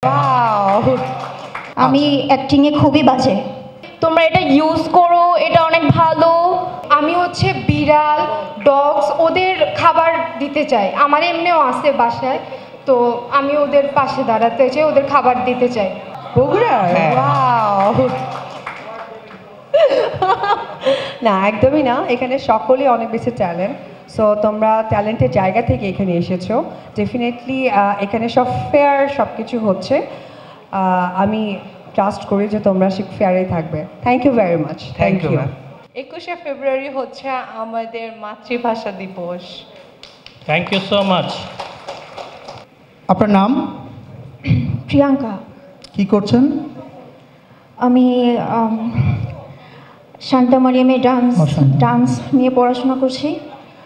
Wow, আমি অ্যাক্টিংয়ে খুবই বাজে। তোমরা এটা ইউজ করো, এটা অনেক ভালো। আমি হচ্ছে বিড়াল, ডগস ওদের খাবার দিতে চাই। আমার এমনিও আছে বাসায়, তো আমি ওদের পাশে দাঁড়াতে চাই, ওদের খাবার দিতে চাই। বগুড়া? হ্যাঁ। ওয়াও। না, একদমই না, এখানে সকলেই অনেক বেশি ট্যালেন্ট। সো তোমরা ট্যালেন্টের জায়গা থেকে এখানে এসেছো। ডেফিনেটলি এখানে সব ফেয়ার সব কিছু হচ্ছে। আমি ট্রাস্ট করি যে তোমরা সে ফেয়ারেই থাকবে। Thank you very much. Thank you ma'am. 21শে ফেব্রুয়ারি হচ্ছে আমাদের মাতৃভাষা দিবস। Thank you so much. আপনার নাম? প্রিয়াঙ্কা। কি করছেন? আমি শান্তা মারিয়ামে শান্তা। ডান্স নিয়ে পড়াশোনা করছি,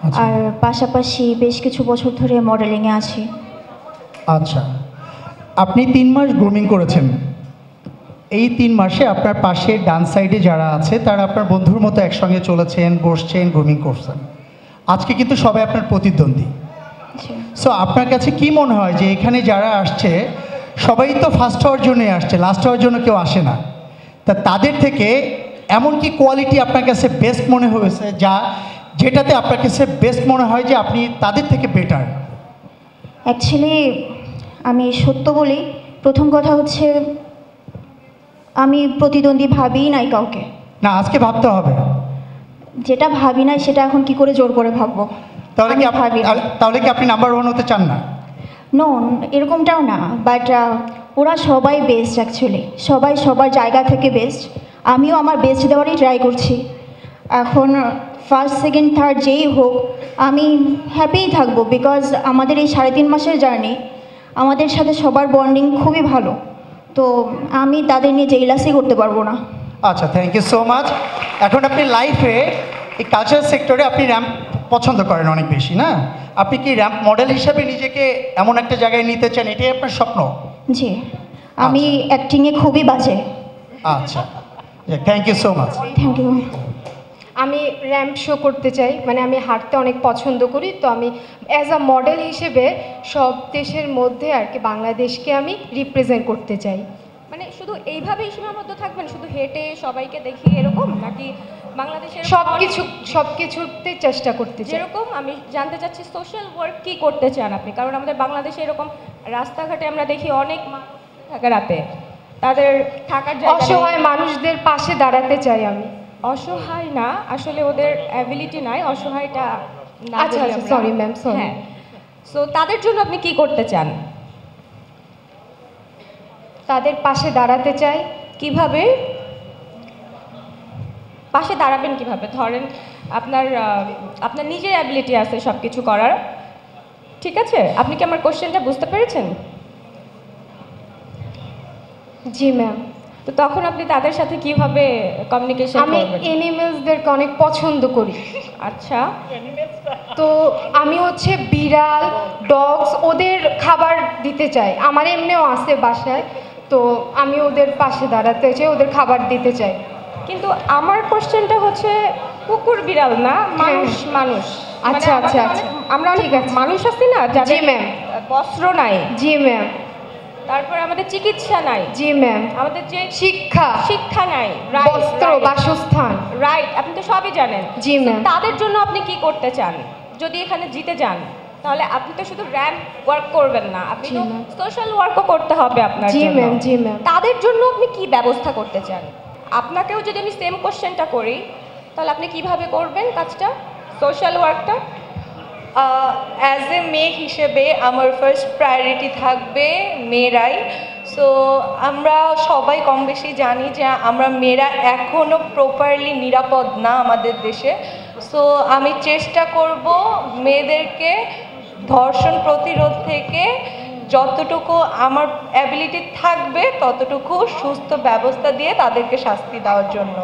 আচ্ছা। আর পাশাপাশি বেশ কিছু বছর ধরে মডেলিংয়ে আছি। আচ্ছা, আপনি 3 মাস গ্রুমিং করেছেন। এই 3 মাসে আপনার পাশে ডান সাইডে যারা আছে তারা আপনার বন্ধুর মতো একসঙ্গে চলেছেন, বসছেন, গ্রুমিং করছেন। আজকে কিন্তু সবাই আপনার প্রতিদ্বন্দ্বী। জি। সো আপনার কাছে কি মনে হয় যে এখানে যারা আসছে সবাই তো ফার্স্ট হওয়ার জন্যই আসছে, লাস্ট হওয়ার জন্য কেউ আসে না। তা তাদের থেকে এমন কি কোয়ালিটি আপনার কাছে বেস্ট মনে হয়েছে যেটাতে আপনার কাছে বেস্ট মনে হয় যে আপনি তাদের থেকে বেটার? অ্যাকচুয়ালি আমি সত্য বলি, প্রথম কথা হচ্ছে আমি প্রতিদ্বন্দ্বী ভাবিই নাই কাউকে। না, আজকে ভাবতে হবে। যেটা ভাবি নাই সেটা এখন কি করে জোর করে ভাববো? তাহলে কি আমি ভাবি না। তাহলে কি আপনি নাম্বার 1 হতে চান না? নো, এরকমটাও না, বাট ওরা সবাই বেস্ট। অ্যাকচুয়ালি সবাই সবার জায়গা থেকে বেস্ট। আমিও আমার বেস্ট দেওয়ারই ট্রাই করছি। এখন ফার্স্ট, সেকেন্ড, থার্ড যেই হোক আমি হ্যাপিই থাকবো, বিকজ আমাদের এই 3.5 মাসের জার্নি, আমাদের সাথে সবার বন্ডিং খুবই ভালো। তো আমি তাদের নিয়ে জেলাসই করতে পারবো না। আচ্ছা, থ্যাংক ইউ সো মাচ। এখন আপনি লাইফে এই কালচারাল সেক্টরে আপনি র্যাম্প পছন্দ করেন অনেক বেশি, না? আপনি কি র্যাম্প মডেল হিসাবে নিজেকে এমন একটা জায়গায় নিতে চান, এটাই আপনার স্বপ্ন? জি, আমি অ্যাক্টিংয়ে খুবই বাজে। আচ্ছা, thank you so much. Thank you. আমি র্যাম্প শো করতে চাই, মানে আমি হাঁটতে অনেক পছন্দ করি। তো আমি অ্যাজ আ মডেল হিসেবে সব দেশের মধ্যে আর কি বাংলাদেশকে আমি রিপ্রেজেন্ট করতে চাই। মানে শুধু এইভাবেই সীমাবদ্ধ থাকবেন, শুধু হেঁটে সবাইকে দেখিয়ে এরকম, নাকি বাংলাদেশের সব কিছুতে চেষ্টা করতে চাই। যেরকম আমি জানতে চাচ্ছি সোশ্যাল ওয়ার্ক কি করতে চান আপনি? কারণ আমাদের বাংলাদেশে এরকম রাস্তাঘাটে আমরা দেখি অনেক মানুষ থাকে রাতে, তাদের থাকার জায়গা নেই। অসহায় মানুষদের পাশে দাঁড়াতে চাই আমি। অসহায় না, আসলে ওদের অ্যাবিলিটি নাই, অসহায়টা না। আচ্ছা, সরি ম্যাম, সরি। হ্যাঁ, সো তাদের জন্য আপনি কি করতে চান? তাদের পাশে দাঁড়াতে চাই। কিভাবে পাশে দাঁড়াবেন? কিভাবে? ধরেন আপনার নিজের অ্যাবিলিটি আছে সব কিছু করার, ঠিক আছে? আপনি কি আমার কোশ্চেনটা বুঝতে পেরেছেন? জি ম্যাম। তো তখন আপনি তাদের সাথে কিভাবে কমিউনিকেশন আমি করবেন? অ্যানিমেলসদেরকে অনেক পছন্দ করি। আচ্ছা, তো আমি হচ্ছে বিড়াল, ডগস ওদের খাবার দিতে চাই। আমার এমনিও আছে বাসায়, তো আমি ওদের পাশে দাঁড়াতে চাই, ওদের খাবার দিতে চাই। কিন্তু আমার কোশ্চেনটা হচ্ছে কুকুর বিড়াল না, মানুষ। মানুষ আচ্ছা, মানে আচ্ছা, আমাদের আচ্ছা। আমরা অনেক ঠিক আছে। মানুষ আছি না জি যাদের ম্যাম। বস্ত্র নাই, জি ম্যাম। তারপরে আমাদের চিকিৎসা নাই, জি ম্যাম। আমাদের যে শিক্ষা নাই, বস্ত্র, বাসস্থান। রাইট, আপনি তো সবই জানেন। জি ম্যাম। তাদের জন্য আপনি কি করতে চান? যদি এখানে জিতে যান, তাহলে আপনি তো শুধু র্যাম্প ওয়ার্ক করবেন না, আপনি জি তো ম্যাম। সোশ্যাল ওয়ার্কও করতে হবে আপনার জি জন্য। ম্যাম, জি ম্যাম। তাদের জন্য আপনি কি ব্যবস্থা করতে চান? আপনাকেও যদি আমি সেম কোশ্চেনটা করি, তাহলে আপনি কিভাবে করবেন কাজটা, সোশ্যাল ওয়ার্কটা? অ্যাজ এ মেয়ে হিসেবে আমার ফার্স্ট প্রায়োরিটি থাকবে মেয়েরাই। সো আমরা সবাই কম বেশি জানি যে আমরা মেয়েরা এখনও প্রপারলি নিরাপদ না আমাদের দেশে। সো আমি চেষ্টা করব মেয়েদেরকে ধর্ষণ প্রতিরোধ থেকে যতটুকু আমার অ্যাবিলিটি থাকবে ততটুকু সুস্থ ব্যবস্থা দিয়ে তাদেরকে শাস্তি দেওয়ার জন্য।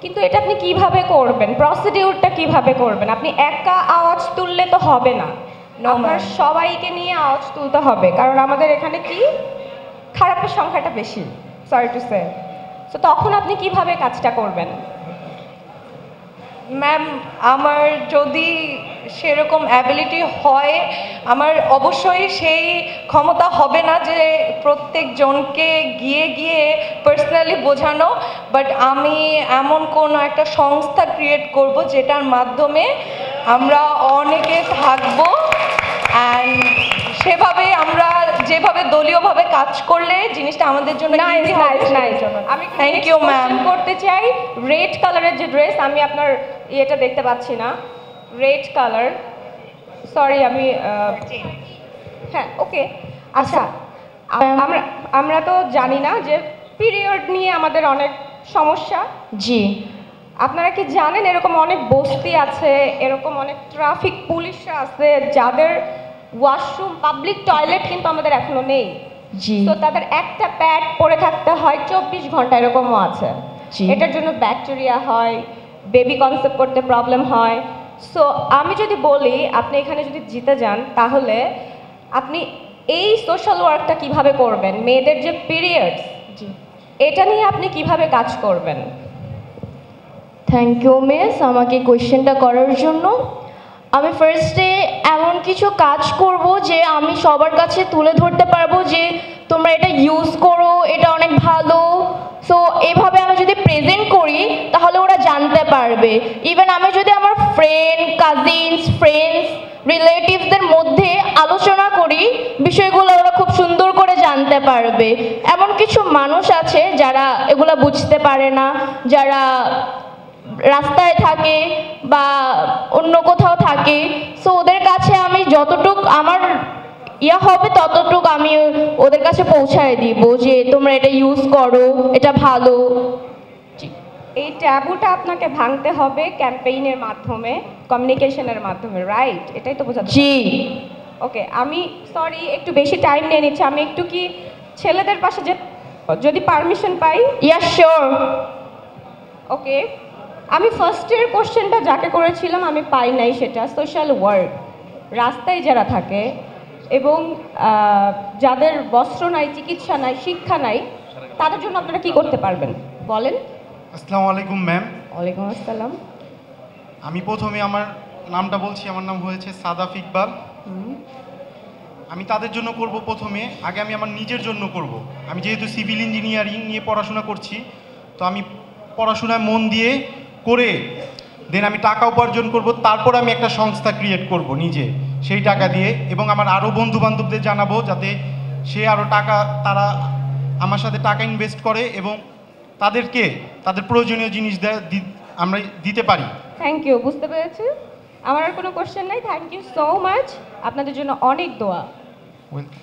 কিন্তু এটা আপনি কিভাবে করবেন? প্রসিডিউরটা কিভাবে করবেন? আপনি একা আওয়াজ তুললে তো হবে না, আপনার সবাইকে নিয়ে আওয়াজ তুলতে হবে, কারণ আমাদের এখানে কি খারাপের সংখ্যাটা বেশি, সরি টু সে। তো তখন আপনি কিভাবে কাজটা করবেন? ম্যাম আমার যদি সেরকম অ্যাবিলিটি হয় আমার অবশ্যই সেই ক্ষমতা হবে না যে প্রত্যেকজনকে গিয়ে গিয়ে পার্সোনালি বোঝানো, বাট আমি এমন কোনো একটা সংস্থা ক্রিয়েট করব যেটার মাধ্যমে আমরা অনেকে থাকবো অ্যান্ড সেভাবে আমরা যেভাবে দলীয়ভাবে কাজ করলে জিনিসটা আমাদের জন্য easy হবে সেটার জন্য। আমি থ্যাংক ইউ ম্যাম। করতে চাই রেড কালারের যে ড্রেস, আমি আপনার ইয়েটা দেখতে পাচ্ছি না, রেড কালার, সরি আমি হ্যাঁ ওকে আচ্ছা আমরা আমরা তো জানি না যে পিরিয়ড নিয়ে আমাদের অনেক সমস্যা। জি। আপনারা কি জানেন এরকম অনেক বস্তি আছে, এরকম অনেক ট্রাফিক পুলিশরা আছে যাদের ওয়াশরুম পাবলিক টয়লেট কিন্তু আমাদের এখনো নেই। জি। তো তাদের একটা প্যাড পরে থাকতে হয় 24 ঘন্টা, এরকমও আছে। জি। এটার জন্য ব্যাকটেরিয়া হয়, বেবি কনসেপ্ট করতে প্রবলেম হয়। সো আমি যদি বলি আপনি এখানে যদি জিতে যান তাহলে আপনি এই সোশ্যাল ওয়ার্কটা কিভাবে করবেন, মেয়েদের যে পিরিয়ডস এটা নিয়ে আপনি কিভাবে কাজ করবেন? থ্যাংক ইউ মিস আমাকে কোয়েশ্চেনটা করার জন্য। আমি ফার্স্টে এমন কিছু কাজ করব যে আমি সবার কাছে তুলে ধরতে পারবো যে তোমরা এটা ইউজ করো, এটা অনেক ভালো। সো এভাবে আমি যদি প্রেজেন্ট করি তাহলে ওরা জানতে পারবে। ইভেন আমি যদি আমার কাজিনস ফ্রেন্ডস রিলেটিভসদের মধ্যে আলোচনা করি বিষয়গুলো ওরা খুব সুন্দর করে জানতে পারবে। এমন কিছু মানুষ আছে যারা এগুলো বুঝতে পারে না, যারা রাস্তায় থাকে বা অন্য কোথাও থাকে। সো ওদের কাছে আমি যতটুক আমার হবে ততটুক আমি ওদের কাছে পৌঁছায় দিব যে তোমরা এটা ইউজ করো, এটা ভালো। এই ট্যাবুটা আপনাকে ভাঙতে হবে ক্যাম্পেইনের মাধ্যমে, কমিউনিকেশনের মাধ্যমে, রাইট? এটাই তো বোঝাতে। জি। ওকে, আমি সরি একটু বেশি টাইম নিয়ে নিচ্ছি, আমি একটু কি ছেলেদের পাশে যে যদি পারমিশন পাই? Yes sure. ওকে, আমি ফার্স্টের কোশ্চেনটা যাকে করেছিলাম আমি পাই নাই, সেটা সোশ্যাল ওয়ার্ক, রাস্তায় যারা থাকে এবং যাদের বস্ত্র নাই, চিকিৎসা নাই, শিক্ষা নাই, তাদের জন্য আপনারা কি করতে পারবেন বলেন? আসসালামু আলাইকুম ম্যাম। ওয়ালাইকুম আসসালাম। আমি প্রথমে আমার নামটা বলছি, আমার নাম হয়েছে সাদাফ ইকবাল। আমি তাদের জন্য করব প্রথমে, আগে আমি আমার নিজের জন্য করব। আমি যেহেতু সিভিল ইঞ্জিনিয়ারিং নিয়ে পড়াশোনা করছি, তো আমি পড়াশোনায় মন দিয়ে করে দেন আমি টাকা উপার্জন করব, তারপর আমি একটা সংস্থা ক্রিয়েট করব নিজে সেই টাকা দিয়ে, এবং আমার আরও বন্ধু বান্ধবদের জানাবো যাতে সে আরও টাকা, তারা আমার সাথে টাকা ইনভেস্ট করে এবং তাদেরকে তাদের প্রয়োজনীয় জিনিস আমরা দিতে পারি। থ্যাংক ইউ, বুঝতে পেরেছি। আমার আর কোনো কোশ্চেন নাই। থ্যাংক ইউ সো মাচ, আপনাদের জন্য অনেক দোয়া। ওয়েলকাম।